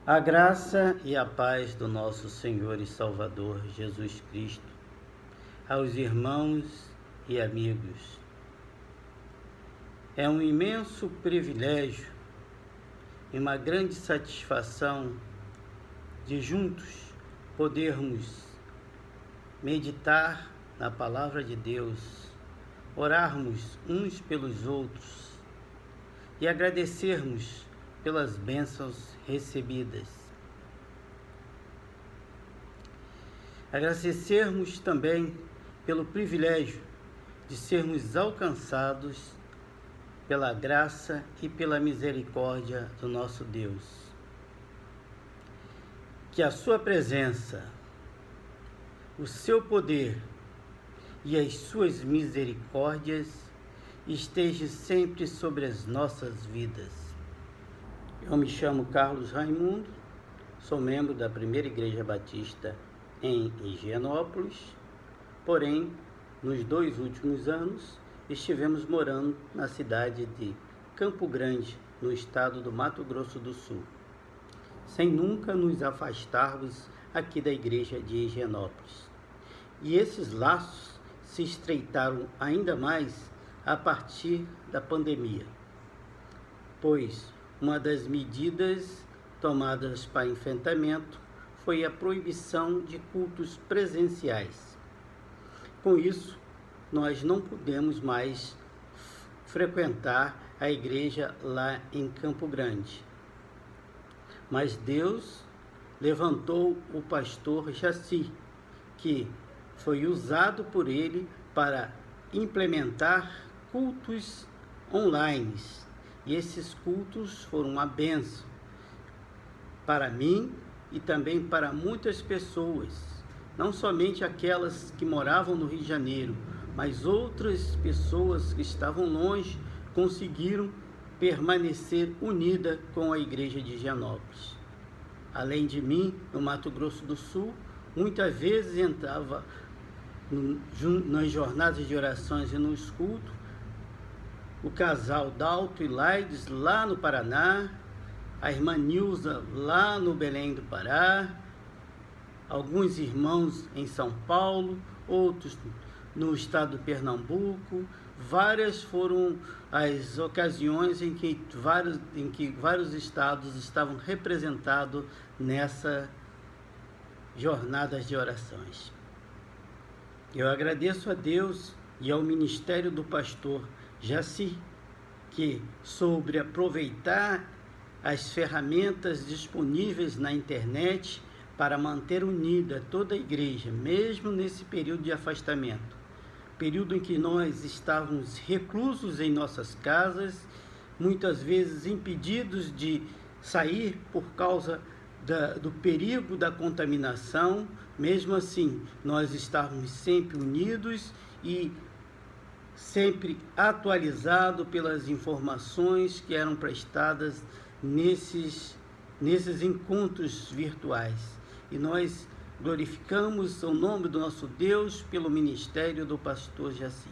A graça e a paz do nosso Senhor e Salvador Jesus Cristo, aos irmãos e amigos. É um imenso privilégio e uma grande satisfação de juntos podermos meditar na Palavra de Deus, orarmos uns pelos outros e agradecermos pelas bênçãos recebidas. Agradecermos também pelo privilégio de sermos alcançados pela graça e pela misericórdia do nosso Deus. Que a sua presença, o seu poder e as suas misericórdias estejam sempre sobre as nossas vidas. Eu me chamo Carlos Raimundo, sou membro da Primeira Igreja Batista em Higienópolis, porém, nos 2 últimos anos, estivemos morando na cidade de Campo Grande, no estado do Mato Grosso do Sul, sem nunca nos afastarmos aqui da igreja de Higienópolis. E esses laços se estreitaram ainda mais a partir da pandemia, pois uma das medidas tomadas para enfrentamento foi a proibição de cultos presenciais. Com isso, nós não pudemos mais frequentar a igreja lá em Campo Grande. Mas Deus levantou o pastor Jaci, que foi usado por ele para implementar cultos online. E esses cultos foram uma bênção para mim e também para muitas pessoas, não somente aquelas que moravam no Rio de Janeiro, mas outras pessoas que estavam longe conseguiram permanecer unidas com a igreja de Higienópolis. Além de mim, no Mato Grosso do Sul, muitas vezes entrava nas jornadas de orações e nos cultos o casal Dalto e Laides lá no Paraná, a irmã Nilza lá no Belém do Pará, alguns irmãos em São Paulo, outros no estado do Pernambuco. Várias foram as ocasiões em que vários estados estavam representados nessa jornadas de orações. Eu agradeço a Deus e ao ministério do pastor Jaci, que soube aproveitar as ferramentas disponíveis na internet para manter unida toda a igreja, mesmo nesse período de afastamento, período em que nós estávamos reclusos em nossas casas, muitas vezes impedidos de sair por causa do perigo da contaminação. Mesmo assim, nós estávamos sempre unidos e sempre atualizado pelas informações que eram prestadas nesses encontros virtuais. E nós glorificamos o nome do nosso Deus pelo ministério do pastor Jaci.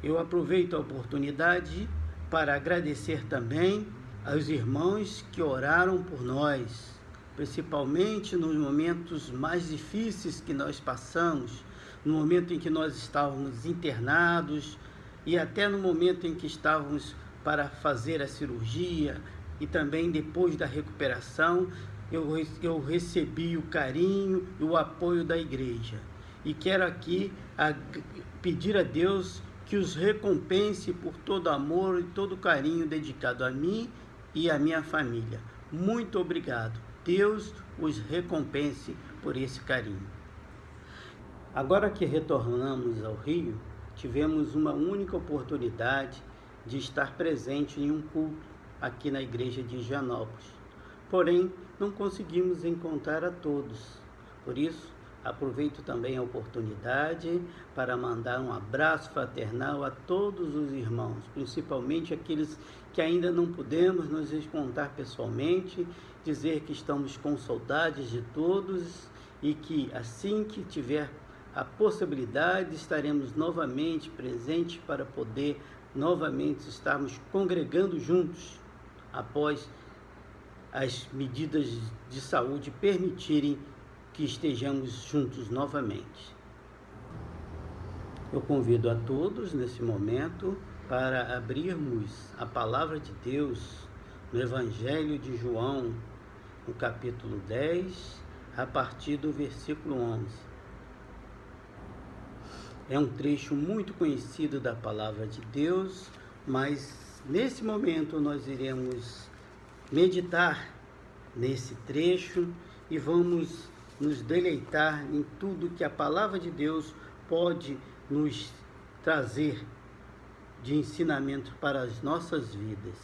Eu aproveito a oportunidade para agradecer também aos irmãos que oraram por nós, principalmente nos momentos mais difíceis que nós passamos, no momento em que nós estávamos internados e até no momento em que estávamos para fazer a cirurgia e também depois da recuperação, eu recebi o carinho e o apoio da igreja. E quero aqui pedir a Deus que os recompense por todo amor e todo carinho dedicado a mim e à minha família. Muito obrigado. Deus os recompense por esse carinho. Agora que retornamos ao Rio, tivemos uma única oportunidade de estar presente em um culto aqui na igreja de Higienópolis. Porém, não conseguimos encontrar a todos. Por isso, aproveito também a oportunidade para mandar um abraço fraternal a todos os irmãos, principalmente aqueles que ainda não pudemos nos encontrar pessoalmente, dizer que estamos com saudades de todos e que assim que tiver a possibilidade estaremos novamente presentes para poder novamente estarmos congregando juntos após as medidas de saúde permitirem que estejamos juntos novamente. Eu convido a todos nesse momento para abrirmos a palavra de Deus no Evangelho de João, no capítulo 10, a partir do versículo 11. É um trecho muito conhecido da palavra de Deus, mas nesse momento nós iremos meditar nesse trecho e vamos nos deleitar em tudo que a palavra de Deus pode nos trazer de ensinamento para as nossas vidas.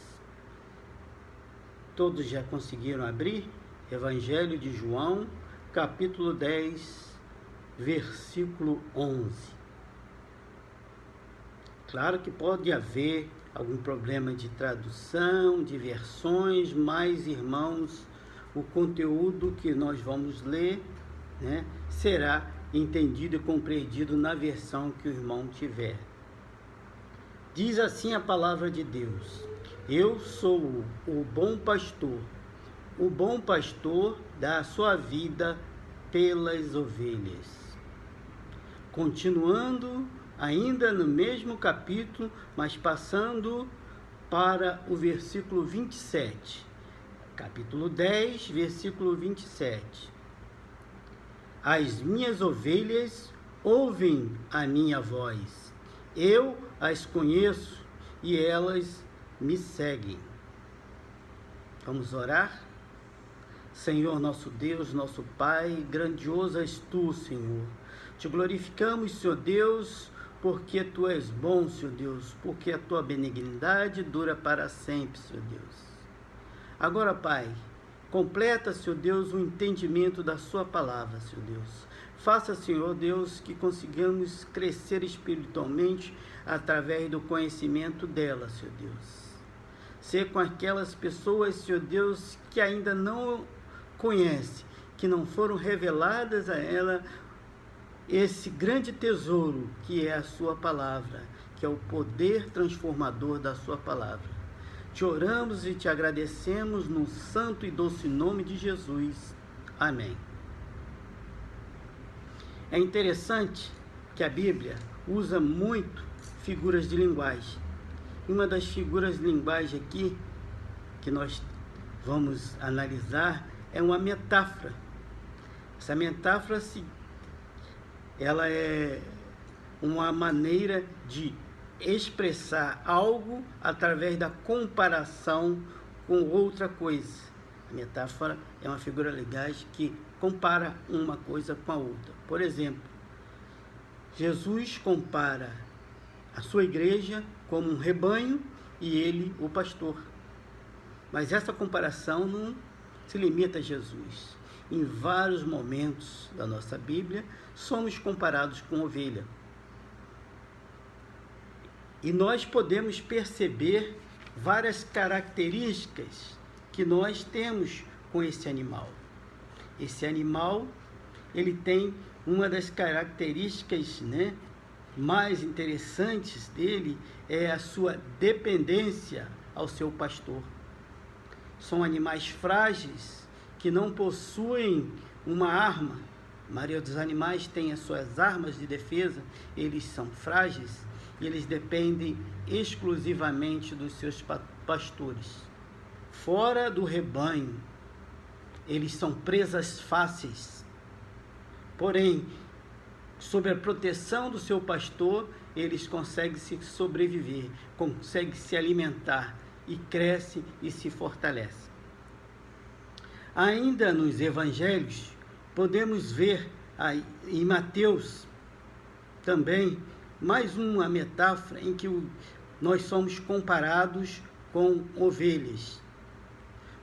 Todos já conseguiram abrir? Evangelho de João, capítulo 10, versículo 11. Claro que pode haver algum problema de tradução, de versões, mas, irmãos, o conteúdo que nós vamos ler, será entendido e compreendido na versão que o irmão tiver. Diz assim a palavra de Deus: Eu sou o bom pastor. O bom pastor dá a sua vida pelas ovelhas. Continuando ainda no mesmo capítulo, mas passando para o versículo 27. Capítulo 10, versículo 27. As minhas ovelhas ouvem a minha voz. Eu as conheço e elas me seguem. Vamos orar? Senhor, nosso Deus, nosso Pai, grandioso és Tu, Senhor. Te glorificamos, Senhor Deus, porque Tu és bom, Senhor Deus, porque a Tua benignidade dura para sempre, Senhor Deus. Agora, Pai, completa, Senhor Deus, o entendimento da Sua palavra, Senhor Deus. Faça, Senhor Deus, que consigamos crescer espiritualmente através do conhecimento dela, Senhor Deus. Ser com aquelas pessoas, Senhor Deus, que ainda não conhecem, que não foram reveladas a ela esse grande tesouro que é a Sua palavra, que é o poder transformador da Sua palavra. Te oramos e te agradecemos no santo e doce nome de Jesus. Amém. É interessante que a Bíblia usa muito figuras de linguagem. Uma das figuras de linguagem aqui que nós vamos analisar é uma metáfora. Essa metáfora ela é uma maneira de expressar algo através da comparação com outra coisa. A metáfora é uma figura de linguagem que compara uma coisa com a outra. Por exemplo, Jesus compara a sua igreja como um rebanho e ele o pastor. Mas essa comparação não se limita a Jesus. Em vários momentos da nossa Bíblia, somos comparados com ovelha. E nós podemos perceber várias características que nós temos com esse animal. Esse animal, ele tem uma das características, mais interessantes dele, é a sua dependência ao seu pastor. São animais frágeis que não possuem uma arma. A maioria dos animais tem as suas armas de defesa, eles são frágeis e eles dependem exclusivamente dos seus pastores. Fora do rebanho, eles são presas fáceis. Porém, sob a proteção do seu pastor, eles conseguem se sobreviver, conseguem se alimentar e crescem e se fortalecem. Ainda nos evangelhos, podemos ver em Mateus também mais uma metáfora em que nós somos comparados com ovelhas.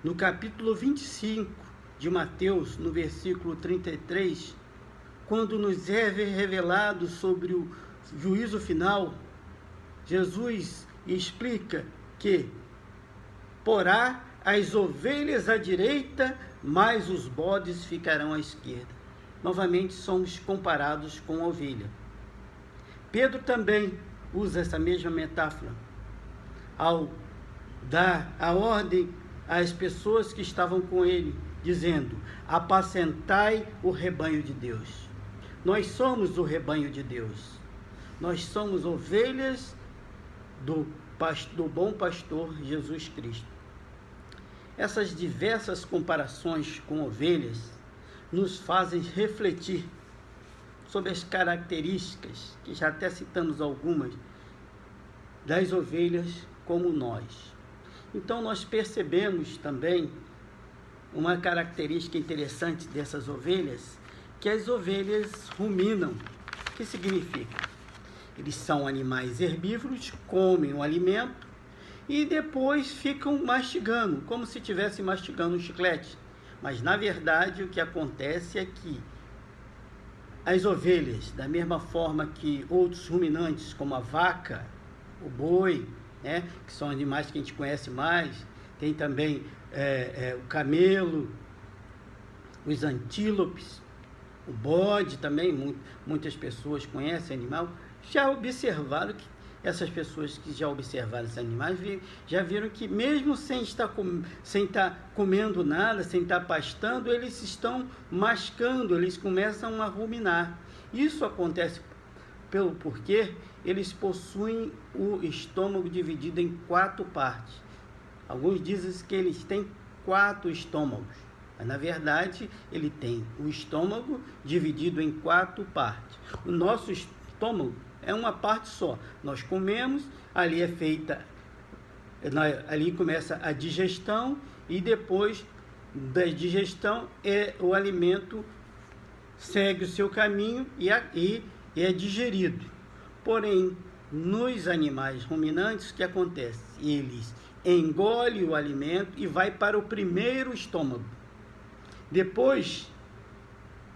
No capítulo 25 de Mateus, no versículo 33, quando nos é revelado sobre o juízo final, Jesus explica que porá as ovelhas à direita, mas os bodes ficarão à esquerda. Novamente somos comparados com a ovelha. Pedro também usa essa mesma metáfora ao dar a ordem às pessoas que estavam com ele, dizendo: apacentai o rebanho de Deus. Nós somos o rebanho de Deus. Nós somos ovelhas do bom pastor Jesus Cristo. Essas diversas comparações com ovelhas nos fazem refletir sobre as características, que já até citamos algumas, das ovelhas como nós. Então nós percebemos também uma característica interessante dessas ovelhas, que as ovelhas ruminam. O que significa? Eles são animais herbívoros, comem o alimento e depois ficam mastigando, como se estivessem mastigando um chiclete. Mas, na verdade, o que acontece é que as ovelhas, da mesma forma que outros ruminantes, como a vaca, o boi, né, que são animais que a gente conhece mais, tem também o camelo, os antílopes, o bode também, muitas pessoas conhecem animal. Já observaram que essas pessoas que já observaram esses animais, já viram que mesmo sem estar comendo nada, sem estar pastando, eles estão mascando, eles começam a ruminar. Isso acontece pelo porquê eles possuem o estômago dividido em 4 partes. Alguns dizem que eles têm 4 estômagos, mas na verdade ele tem o estômago dividido em 4 partes. O nosso estômago é uma parte só. Nós comemos, ali é feita, ali começa a digestão, e depois da digestão o alimento segue o seu caminho e é digerido. Porém, nos animais ruminantes, o que acontece? Eles engolem o alimento e vai para o primeiro estômago. Depois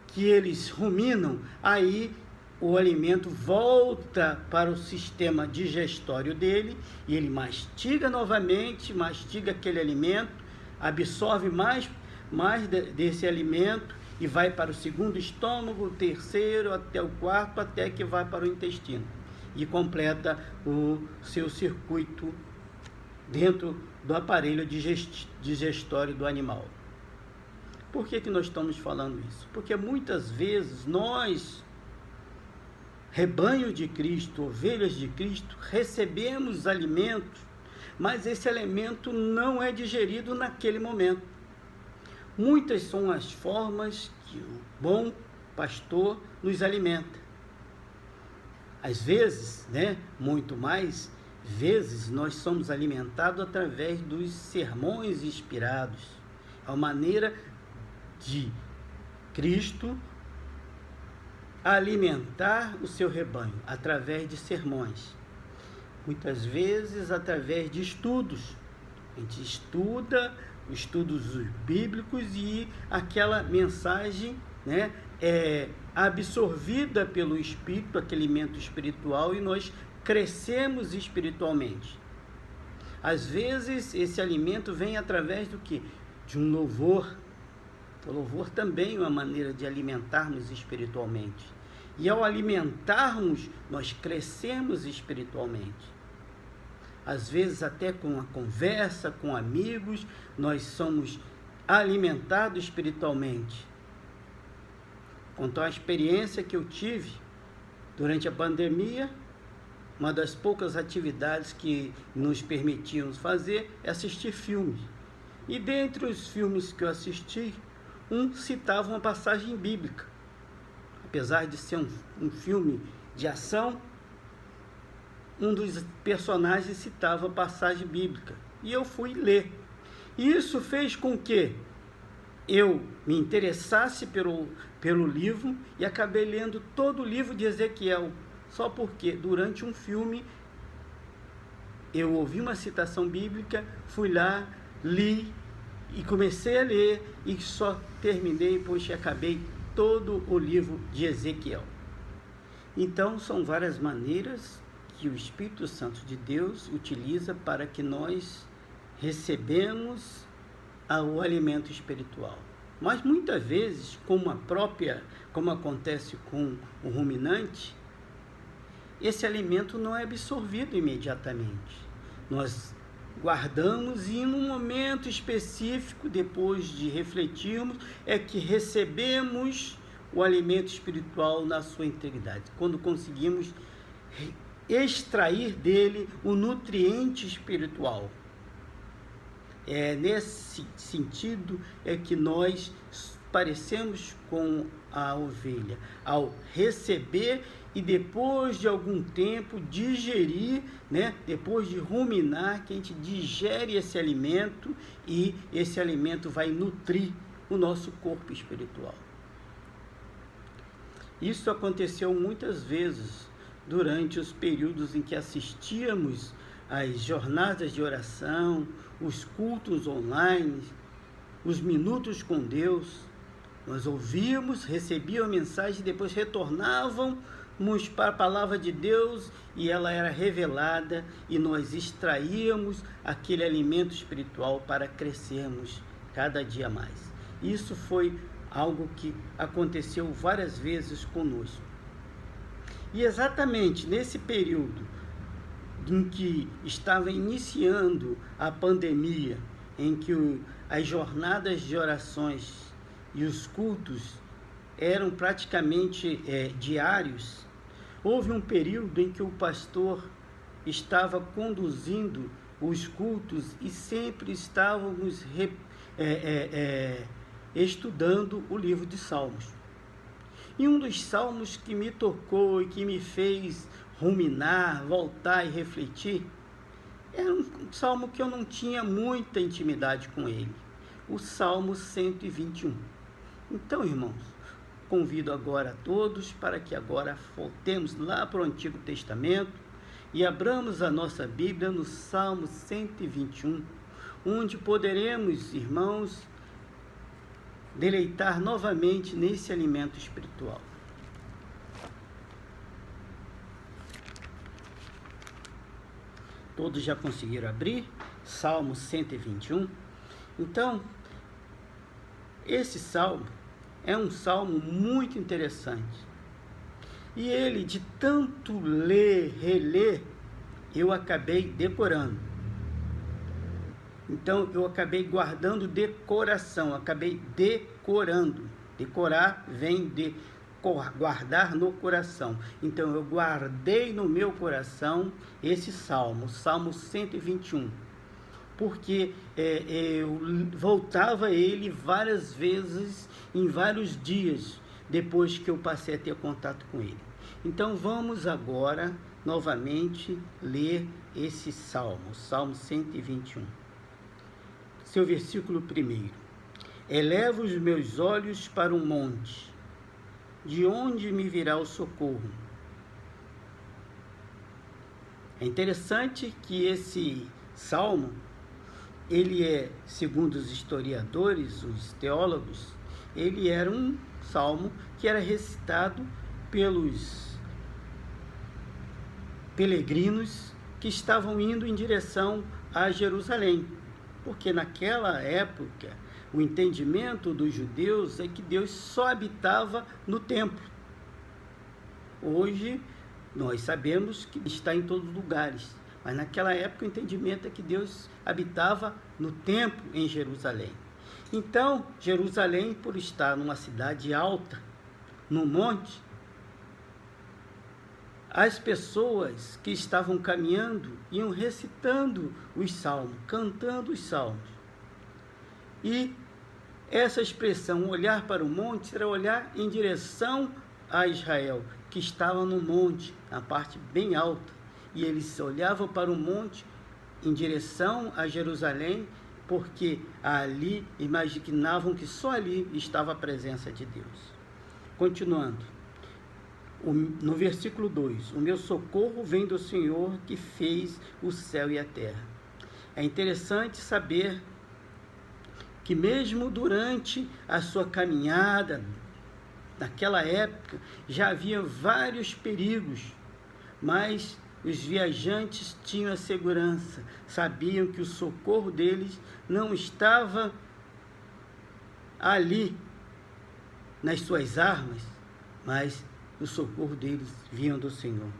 que eles ruminam, aí o alimento volta para o sistema digestório dele e ele mastiga novamente, mastiga aquele alimento, absorve mais desse alimento e vai para o segundo estômago, o terceiro, até o quarto, até que vai para o intestino e completa o seu circuito dentro do aparelho digestório do animal. Por que nós estamos falando isso? Porque muitas vezes nós, rebanho de Cristo, ovelhas de Cristo, recebemos alimentos, mas esse alimento não é digerido naquele momento. Muitas são as formas que o bom pastor nos alimenta. Às vezes, muito mais vezes, nós somos alimentados através dos sermões inspirados. A maneira de Cristo alimentar o seu rebanho, através de sermões. Muitas vezes através de estudos. A gente estuda estudos bíblicos e aquela mensagem é absorvida pelo Espírito, aquele alimento espiritual, e nós crescemos espiritualmente. Às vezes esse alimento vem através do quê? De um louvor. O louvor também é uma maneira de alimentarmos espiritualmente. E ao alimentarmos, nós crescemos espiritualmente. Às vezes até com a conversa, com amigos, nós somos alimentados espiritualmente. Contar uma experiência que eu tive durante a pandemia, uma das poucas atividades que nos permitiam fazer é assistir filmes. E dentre os filmes que eu assisti, um citava uma passagem bíblica. Apesar de ser um filme de ação, um dos personagens citava a passagem bíblica. E eu fui ler. E isso fez com que eu me interessasse pelo livro e acabei lendo todo o livro de Ezequiel. Só porque durante um filme eu ouvi uma citação bíblica, fui lá, li e comecei a ler e só terminei, pois acabei todo o livro de Ezequiel. Então são várias maneiras que o Espírito Santo de Deus utiliza para que nós recebemos o alimento espiritual. Mas muitas vezes, como acontece com o ruminante, esse alimento não é absorvido imediatamente. Nós guardamos e num momento específico, depois de refletirmos, é que recebemos o alimento espiritual na sua integridade, quando conseguimos extrair dele o nutriente espiritual. Nesse sentido é que nós parecemos com a ovelha, ao receber e depois de algum tempo digerir, depois de ruminar, que a gente digere esse alimento e esse alimento vai nutrir o nosso corpo espiritual. Isso aconteceu muitas vezes durante os períodos em que assistíamos às jornadas de oração, os cultos online, os minutos com Deus. Nós ouvíamos, recebíamos a mensagem e depois retornávamos para a palavra de Deus e ela era revelada e nós extraíamos aquele alimento espiritual para crescermos cada dia mais. Isso foi algo que aconteceu várias vezes conosco. E exatamente nesse período em que estava iniciando a pandemia, em que as jornadas de orações e os cultos eram praticamente diários, houve um período em que o pastor estava conduzindo os cultos e sempre estávamos estudando o livro de Salmos. E um dos salmos que me tocou e que me fez ruminar, voltar e refletir, era um salmo que eu não tinha muita intimidade com ele, o Salmo 121. Então, irmãos, convido agora a todos para que agora voltemos lá para o Antigo Testamento e abramos a nossa Bíblia no Salmo 121, onde poderemos, irmãos, deleitar novamente nesse alimento espiritual. Todos já conseguiram abrir? Salmo 121. Então, esse salmo é um salmo muito interessante. E ele, de tanto ler, reler, eu acabei decorando. Então, eu acabei guardando decoração, acabei decorando. Decorar vem de guardar no coração. Então, eu guardei no meu coração esse salmo, Salmo 121. Porque eu voltava a ele várias vezes, em vários dias, depois que eu passei a ter contato com ele. Então, vamos agora, novamente, ler esse salmo, Salmo 121. Seu versículo 1. Eleva os meus olhos para um monte, de onde me virá o socorro? É interessante que esse salmo, ele segundo os historiadores, os teólogos, ele era um salmo que era recitado pelos peregrinos que estavam indo em direção a Jerusalém. Porque naquela época, o entendimento dos judeus é que Deus só habitava no templo. Hoje, nós sabemos que está em todos os lugares. Mas naquela época, o entendimento é que Deus habitava no templo em Jerusalém. Então, Jerusalém, por estar numa cidade alta, no monte, as pessoas que estavam caminhando iam recitando os salmos, cantando os salmos. E essa expressão, olhar para o monte, era olhar em direção a Israel, que estava no monte, na parte bem alta. E eles olhavam para o monte em direção a Jerusalém, porque ali imaginavam que só ali estava a presença de Deus. Continuando. No versículo 2, o meu socorro vem do Senhor que fez o céu e a terra. É interessante saber que mesmo durante a sua caminhada, naquela época, já havia vários perigos, mas os viajantes tinham a segurança, sabiam que o socorro deles não estava ali nas suas armas, mas o socorro deles vinha do Senhor.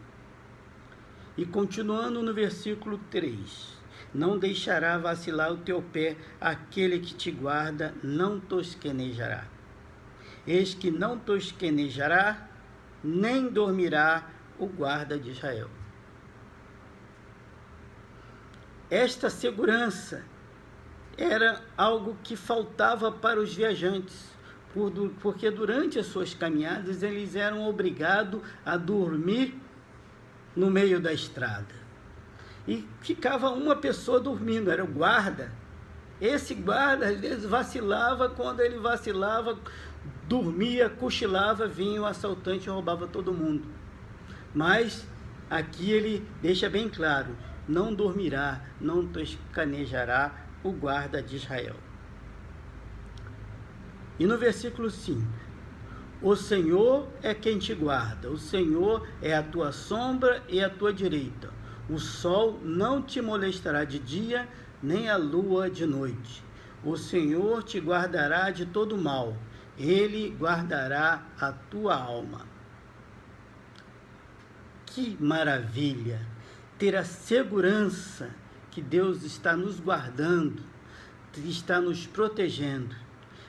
E continuando no versículo 3, Não deixará vacilar o teu pé, aquele que te guarda não tosquenejará. Eis que não tosquenejará, nem dormirá o guarda de Israel. Esta segurança era algo que faltava para os viajantes, porque durante as suas caminhadas eles eram obrigados a dormir no meio da estrada. E ficava uma pessoa dormindo, era o guarda. Esse guarda às vezes vacilava, quando ele vacilava, dormia, cochilava, vinha o assaltante e roubava todo mundo. Mas aqui ele deixa bem claro: não dormirá, não tosquenejará o guarda de Israel. E no versículo 5: o Senhor é quem te guarda, o Senhor é a tua sombra e a tua direita. O sol não te molestará de dia, nem a lua de noite. O Senhor te guardará de todo mal, Ele guardará a tua alma. Que maravilha ter a segurança que Deus está nos guardando, está nos protegendo.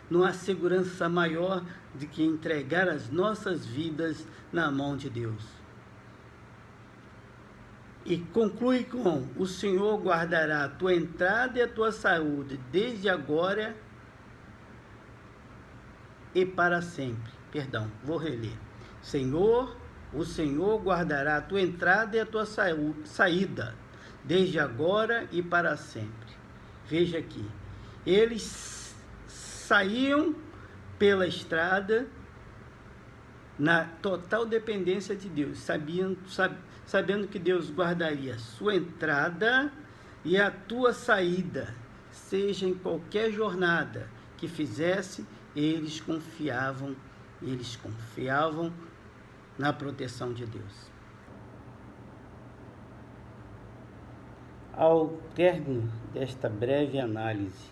Não há segurança maior do que entregar as nossas vidas na mão de Deus. E conclui com: o Senhor guardará a tua entrada e a tua saúde, desde agora e para sempre. Perdão, vou reler. O Senhor guardará a tua entrada e a tua saída, desde agora e para sempre. Veja aqui, eles saíam pela estrada na total dependência de Deus, sabendo que Deus guardaria a sua entrada e a tua saída, seja em qualquer jornada que fizesse, eles confiavam na proteção de Deus. Ao término desta breve análise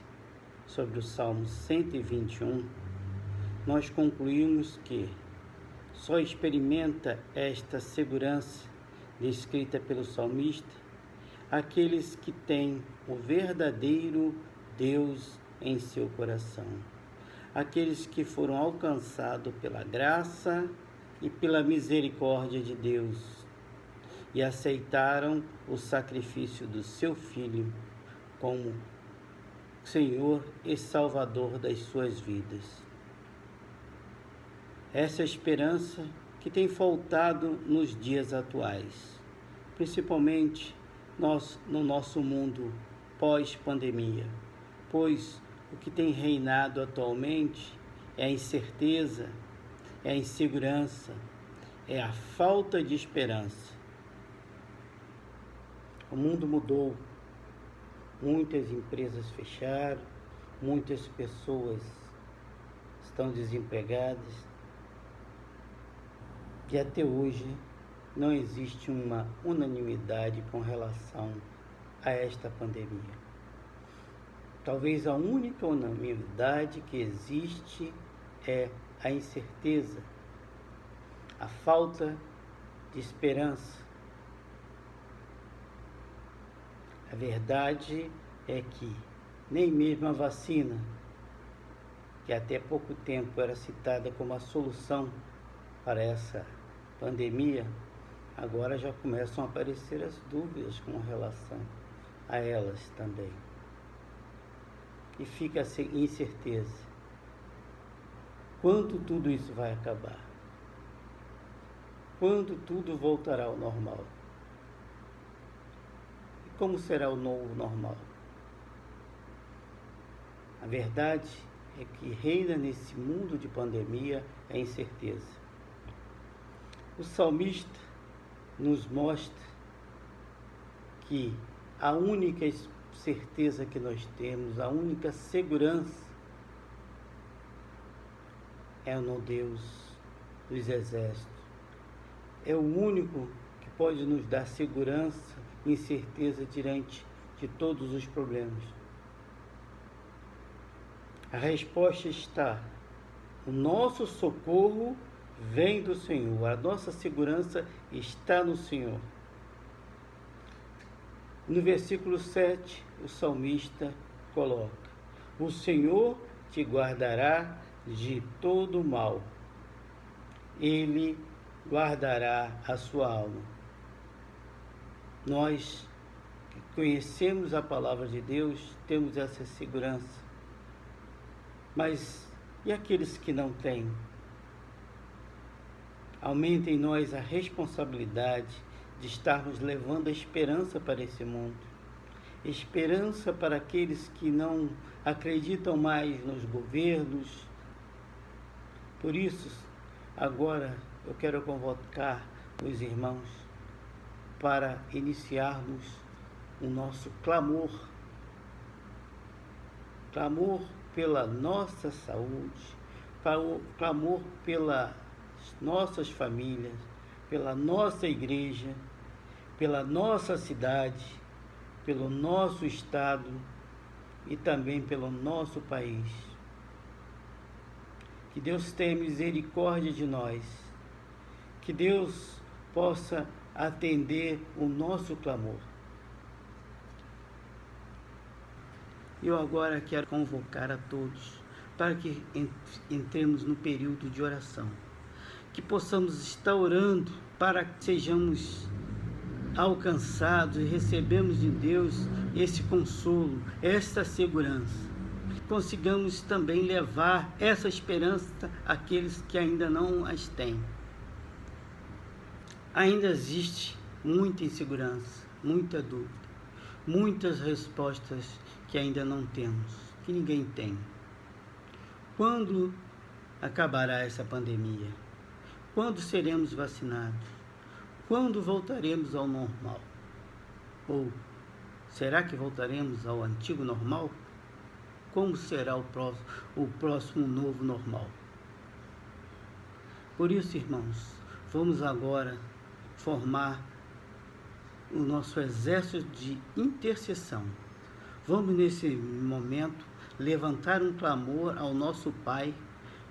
sobre o Salmo 121, nós concluímos que só experimenta esta segurança descrita pelo salmista aqueles que têm o verdadeiro Deus em seu coração, aqueles que foram alcançados pela graça e pela misericórdia de Deus e aceitaram o sacrifício do seu Filho como Senhor e Salvador das suas vidas. Essa é a esperança que tem faltado nos dias atuais, principalmente no nosso mundo pós-pandemia, pois o que tem reinado atualmente é a incerteza, é a insegurança, é a falta de esperança. O mundo mudou, muitas empresas fecharam, muitas pessoas estão desempregadas e até hoje não existe uma unanimidade com relação a esta pandemia. Talvez a única unanimidade que existe é a incerteza, a falta de esperança. A verdade é que nem mesmo a vacina, que até pouco tempo era citada como a solução para essa pandemia, agora já começam a aparecer as dúvidas com relação a elas também. E fica essa incerteza. Quando tudo isso vai acabar? Quando tudo voltará ao normal? E como será o novo normal? A verdade é que reina nesse mundo de pandemia a incerteza. O salmista nos mostra que a única certeza que nós temos, a única segurança é no Deus dos exércitos. É o único que pode nos dar segurança e certeza diante de todos os problemas. A resposta está: o nosso socorro vem do Senhor, a nossa segurança está no Senhor. No versículo 7, o salmista coloca: o Senhor te guardará de todo mal, Ele guardará a sua alma. Nós que conhecemos a palavra de Deus, temos essa segurança. Mas e aqueles que não têm? Aumenta em nós a responsabilidade de estarmos levando a esperança para esse mundo. Esperança para aqueles que não acreditam mais nos governos. Por isso, agora eu quero convocar os irmãos para iniciarmos o nosso clamor. Clamor pela nossa saúde, clamor pelas nossas famílias, pela nossa igreja, pela nossa cidade, pelo nosso estado e também pelo nosso país. Que Deus tenha misericórdia de nós, que Deus possa atender o nosso clamor. Eu agora quero convocar a todos para que entremos no período de oração, que possamos estar orando para que sejamos alcançados e recebemos de Deus esse consolo, esta segurança. Consigamos também levar essa esperança àqueles que ainda não as têm. Ainda existe muita insegurança, muita dúvida, muitas respostas que ainda não temos, que ninguém tem. Quando acabará essa pandemia? Quando seremos vacinados? Quando voltaremos ao normal? Ou será que voltaremos ao antigo normal? Como será o próximo novo normal? Por isso, irmãos, vamos agora formar o nosso exército de intercessão. Vamos, nesse momento, levantar um clamor ao nosso Pai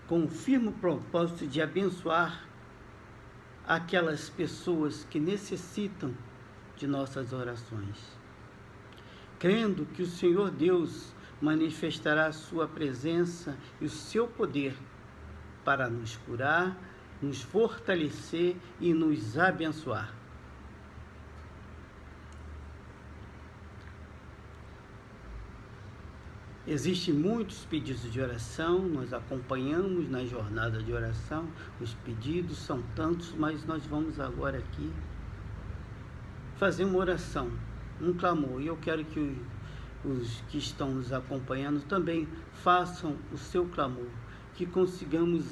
com o firme propósito de abençoar aquelas pessoas que necessitam de nossas orações, crendo que o Senhor Deus manifestará a sua presença e o seu poder para nos curar, nos fortalecer e nos abençoar. Existem muitos pedidos de oração, nós acompanhamos na jornada de oração, os pedidos são tantos, mas nós vamos agora aqui fazer uma oração, um clamor, e eu quero que os que estão nos acompanhando também façam o seu clamor, que consigamos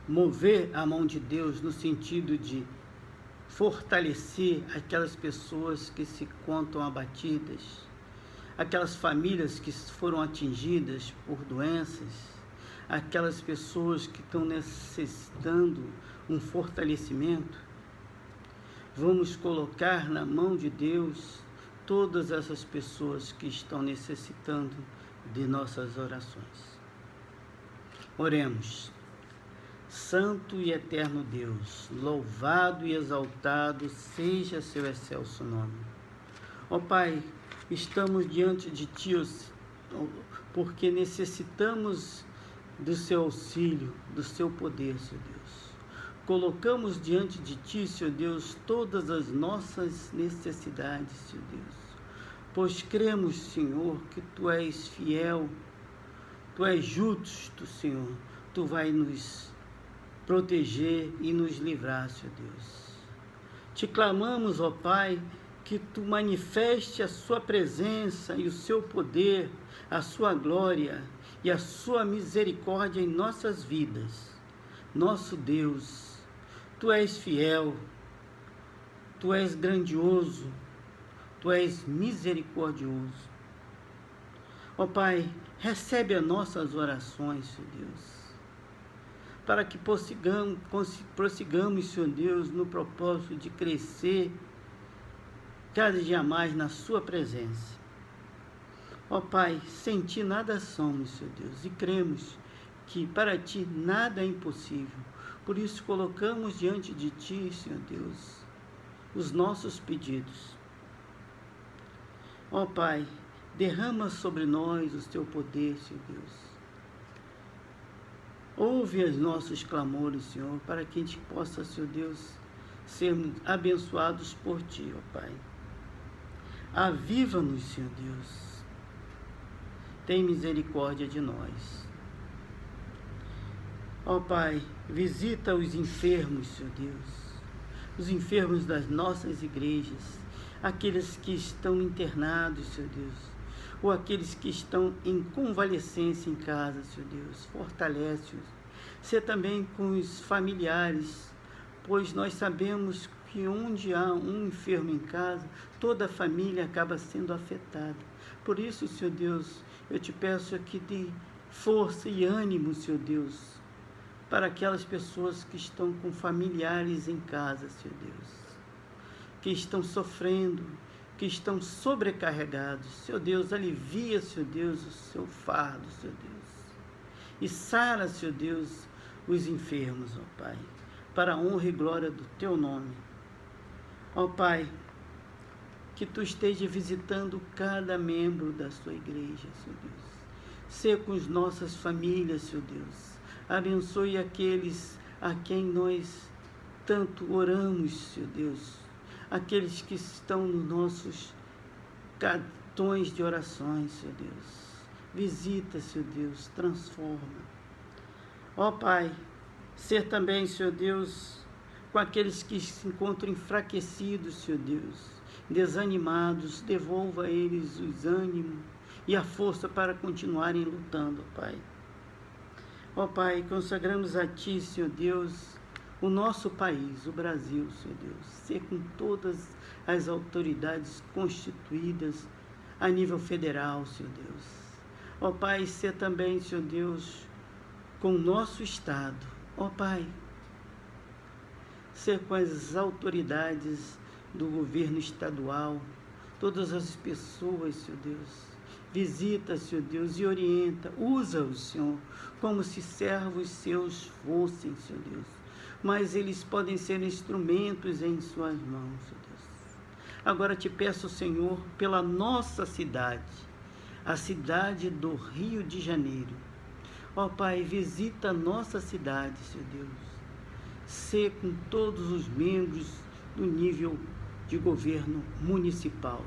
mover a mão de Deus no sentido de fortalecer aquelas pessoas que se encontram abatidas, aquelas famílias que foram atingidas por doenças, aquelas pessoas que estão necessitando um fortalecimento. Vamos colocar na mão de Deus todas essas pessoas que estão necessitando de nossas orações. Oremos. Santo e eterno Deus, louvado e exaltado seja seu excelso nome. Ó Pai, estamos diante de Ti, porque necessitamos do Seu auxílio, do Seu poder, Senhor Deus. Colocamos diante de Ti, Senhor Deus, todas as nossas necessidades, Senhor Deus, pois cremos, Senhor, que Tu és fiel, Tu és justo, Senhor, Tu vai nos proteger e nos livrar, Senhor Deus. Te clamamos, ó Pai, que Tu manifeste a Sua presença e o Seu poder, a Sua glória e a Sua misericórdia em nossas vidas. Nosso Deus, Tu és fiel, Tu és grandioso, Tu és misericordioso. Ó Pai, recebe as nossas orações, Senhor Deus, para que prossigamos, Senhor Deus, no propósito de crescer cada dia mais na Sua presença. Ó Pai, sem Ti nada somos, Senhor Deus, e cremos que para Ti nada é impossível. Por isso colocamos diante de Ti, Senhor Deus, os nossos pedidos. Ó Pai, derrama sobre nós o teu poder, Senhor Deus. Ouve os nossos clamores, Senhor, para que a gente possa, Senhor Deus, sermos abençoados por Ti, ó Pai. Aviva-nos, Senhor Deus. Tem misericórdia de nós. Ó Pai, visita os enfermos, Senhor Deus. Os enfermos das nossas igrejas, aqueles que estão internados, Senhor Deus, ou aqueles que estão em convalescência em casa, Senhor Deus, fortalece-os. Sê também com os familiares, pois nós sabemos que onde há um enfermo em casa, toda a família acaba sendo afetada. Por isso, Senhor Deus, eu te peço aqui de força e ânimo, Senhor Deus, para aquelas pessoas que estão com familiares em casa, Senhor Deus, que estão sofrendo, que estão sobrecarregados. Senhor Deus, alivia, Senhor Deus, o seu fardo, Senhor Deus, e sara, Senhor Deus, os enfermos, ó Pai, para a honra e glória do Teu nome. Ó Pai, que Tu esteja visitando cada membro da Sua igreja, Senhor Deus. Sê com as nossas famílias, Senhor Deus. Abençoe aqueles a quem nós tanto oramos, Senhor Deus. Aqueles que estão nos nossos cartões de orações, Senhor Deus. Visita, Senhor Deus, transforma. Ó Pai, ser também, Senhor Deus, com aqueles que se encontram enfraquecidos, Senhor Deus, desanimados, devolva a eles os ânimos e a força para continuarem lutando, ó Pai. Ó Pai, consagramos a Ti, Senhor Deus, o nosso país, o Brasil, Senhor Deus. Ser com todas as autoridades constituídas a nível federal, Senhor Deus. Ó Pai, ser também, Senhor Deus, com o nosso Estado. Ó Pai, ser com as autoridades do governo estadual, todas as pessoas, Senhor Deus. Visita, Senhor Deus, e orienta, usa-os, Senhor, como se servos seus fossem, Senhor Deus. Mas eles podem ser instrumentos em suas mãos, Senhor Deus. Agora te peço, Senhor, pela nossa cidade, a cidade do Rio de Janeiro. Ó Pai, visita a nossa cidade, Senhor Deus. Sê com todos os membros do nível de governo municipal.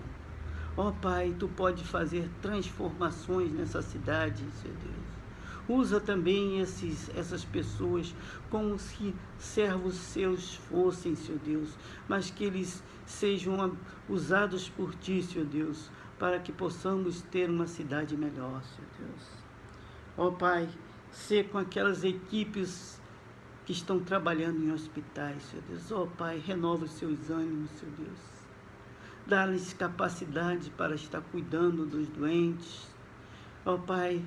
Ó Pai, Tu pode fazer transformações nessa cidade, Senhor Deus. Usa também essas pessoas como se servos seus fossem, Senhor Deus, mas que eles sejam usados por Ti, Senhor Deus, para que possamos ter uma cidade melhor, Senhor Deus. Ó Pai, sê com aquelas equipes que estão trabalhando em hospitais, Senhor Deus. Ó Pai, renova os seus ânimos, Senhor Deus. Dá-lhes capacidade para estar cuidando dos doentes. Ó Pai,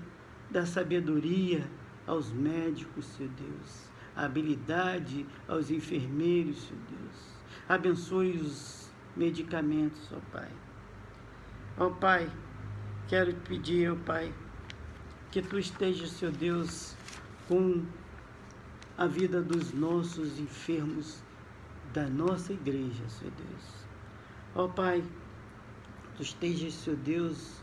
dá sabedoria aos médicos, Senhor Deus. A habilidade aos enfermeiros, Senhor Deus. Abençoe os medicamentos, ó Pai. Ó Pai, quero te pedir, ó Pai, que Tu estejas, Senhor Deus, com a vida dos nossos enfermos da nossa igreja, Senhor Deus. Ó Pai, Tu estejas, Senhor Deus,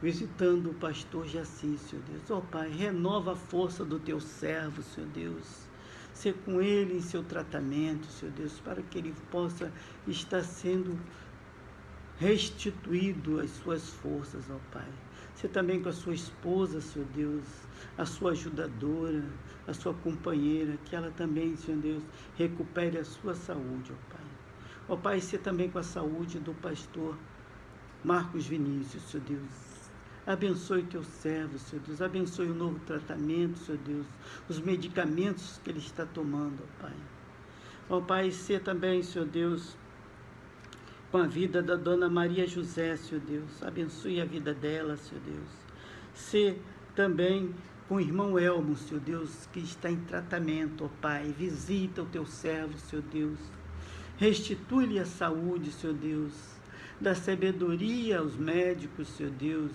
visitando o pastor Jaci, Senhor Deus. Ó Pai, renova a força do Teu servo, Senhor Deus. Ser com ele em seu tratamento, Senhor Deus, para que ele possa estar sendo restituído às suas forças, ó Pai. Ser também com a sua esposa, Senhor Deus, a sua ajudadora, a sua companheira, que ela também, Senhor Deus, recupere a sua saúde, ó Pai. Ó Pai, ser também com a saúde do pastor Marcos Vinícius, Senhor Deus. Abençoe Teu servo, Senhor Deus. Abençoe o novo tratamento, Senhor Deus. Os medicamentos que ele está tomando, ó Pai. Ó Pai, ser também, Senhor Deus, com a vida da Dona Maria José, Senhor Deus. Abençoe a vida dela, Senhor Deus. Ser também com o irmão Elmo, Senhor Deus, que está em tratamento, ó Pai. Visita o Teu servo, Senhor Deus. Restitui-lhe a saúde, Senhor Deus. Dá sabedoria aos médicos, Senhor Deus.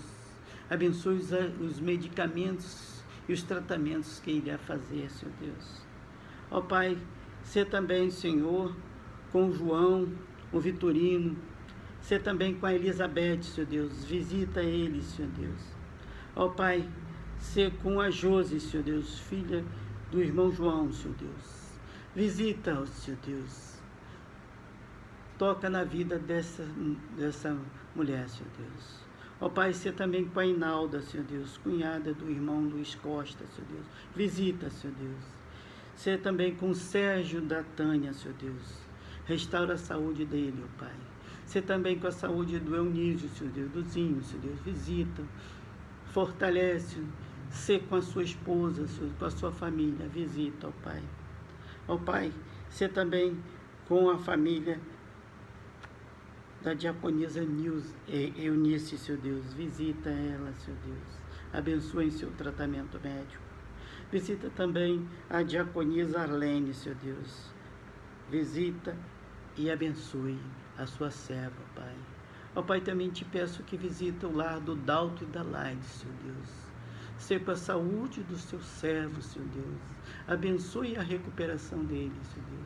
Abençoe os medicamentos e os tratamentos que irá fazer, Senhor Deus. Ó Pai, ser também, Senhor, com o João, o Vitorino, Ser também com a Elizabeth, Senhor Deus. Visita eles, Senhor Deus. Ó Pai, ser com a Josi, Senhor Deus, filha do irmão João, Senhor Deus. Visita-os, Senhor Deus. Toca na vida dessa mulher, Senhor Deus. Ó Pai, ser também com a Inalda, Senhor Deus, cunhada do irmão Luiz Costa, Senhor Deus. Visita, Senhor Deus. Ser também com o Sérgio da Tânia, Senhor Deus. Restaura a saúde dele, ó Pai. Ser também com a saúde do Eunísio, Senhor Deus, do Zinho, Senhor Deus. Visita, fortalece, ser com a sua esposa, Senhor, com a sua família. Visita, ó Pai. Ó Pai, ser também com a família da diaconisa Eunice, Senhor Deus. Visita ela, Senhor Deus. Abençoe em seu tratamento médico. Visita também a diaconisa Arlene, Senhor Deus. Visita e abençoe a sua serva, Pai. Ó Pai, também te peço que visita o lar do Dalto e da Laide, Senhor Deus. Ser com a saúde dos seus servos, Senhor Deus. Abençoe a recuperação deles, Senhor Deus.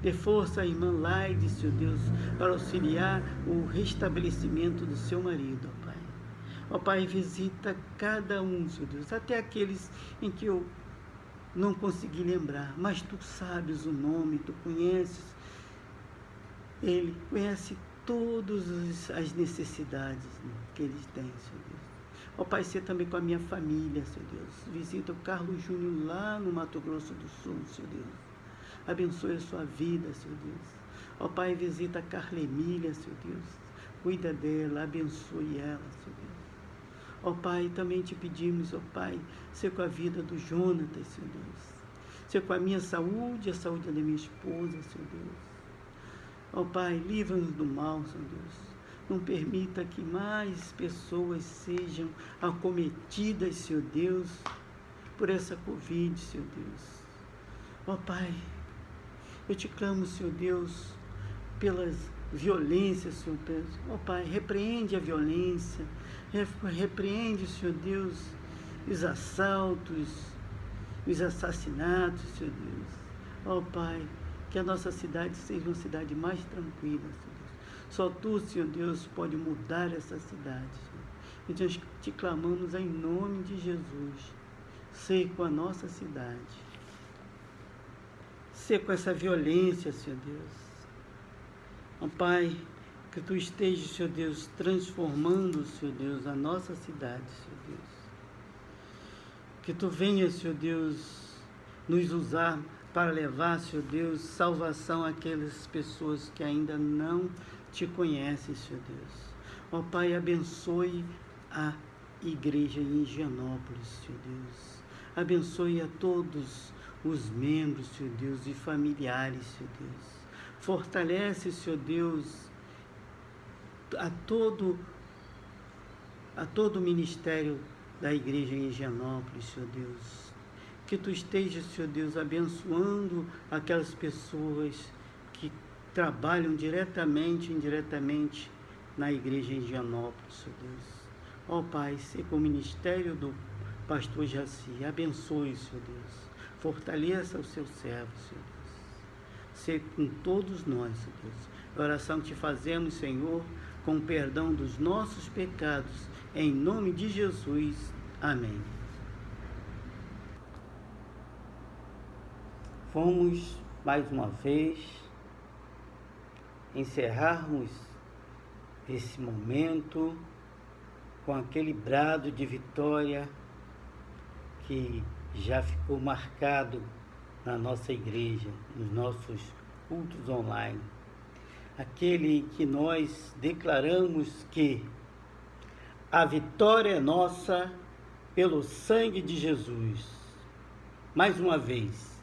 Dê força à irmã Laide, Senhor Deus, para auxiliar o restabelecimento do seu marido, ó Pai. Ó Pai, visita cada um, Senhor Deus, até aqueles em que eu não consegui lembrar, mas Tu sabes o nome, Tu conheces. Ele conhece todas as necessidades que eles têm, Senhor Deus. Ó Pai, ser também com a minha família, Senhor Deus. Visita o Carlos Júnior lá no Mato Grosso do Sul, Senhor Deus. Abençoe a sua vida, Senhor Deus. Ó Pai, visita a Carla Emília, Senhor Deus. Cuida dela, abençoe ela, Senhor Deus. Ó Pai, também te pedimos, ó Pai, ser com a vida do Jonatas, Senhor Deus. Ser com a minha saúde, a saúde da minha esposa, Senhor Deus. Ó Pai, livra-nos do mal, Senhor Deus. Não permita que mais pessoas sejam acometidas, Senhor Deus, por essa Covid, Senhor Deus. Ó Pai, eu te clamo, Senhor Deus, pelas violências, Senhor Deus. Ó Pai, repreende a violência, repreende, Senhor Deus, os assaltos, os assassinatos, Senhor Deus. Ó Pai, que a nossa cidade seja uma cidade mais tranquila, Senhor Deus. Só Tu, Senhor Deus, pode mudar essa cidade, Senhor. E nós te clamamos em nome de Jesus. Ser com a nossa cidade. Ser com essa violência, Senhor Deus. Ó Pai, que Tu estejas, Senhor Deus, transformando, Senhor Deus, a nossa cidade, Senhor Deus. Que Tu venha, Senhor Deus, nos usar para levar, Senhor Deus, salvação àquelas pessoas que ainda não Te conhecem, Senhor Deus. Ó Pai, abençoe a igreja em Higienópolis, Senhor Deus. Abençoe a todos os membros, Senhor Deus, e familiares, Senhor Deus. Fortalece, Senhor Deus, a todo o ministério da igreja em Higienópolis, Senhor Deus. Que Tu estejas, Senhor Deus, abençoando aquelas pessoas que trabalham diretamente e indiretamente na igreja em Higienópolis, Senhor Deus. Ó Pai, ser com o ministério do pastor Jaci, abençoe, Senhor Deus. Fortaleça o seu servo, Senhor Deus. Ser com todos nós, Senhor Deus. A oração que Te fazemos, Senhor, com o perdão dos nossos pecados, em nome de Jesus. Amém. Vamos, mais uma vez, encerrarmos esse momento com aquele brado de vitória que já ficou marcado na nossa igreja, nos nossos cultos online. Aquele que nós declaramos que a vitória é nossa pelo sangue de Jesus. Mais uma vez,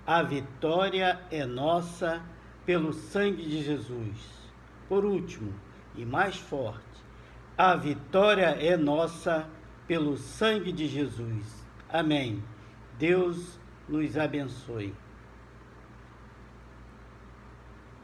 a vitória é nossa pelo sangue de Jesus. Por último, e mais forte, a vitória é nossa pelo sangue de Jesus. Amém. Deus nos abençoe.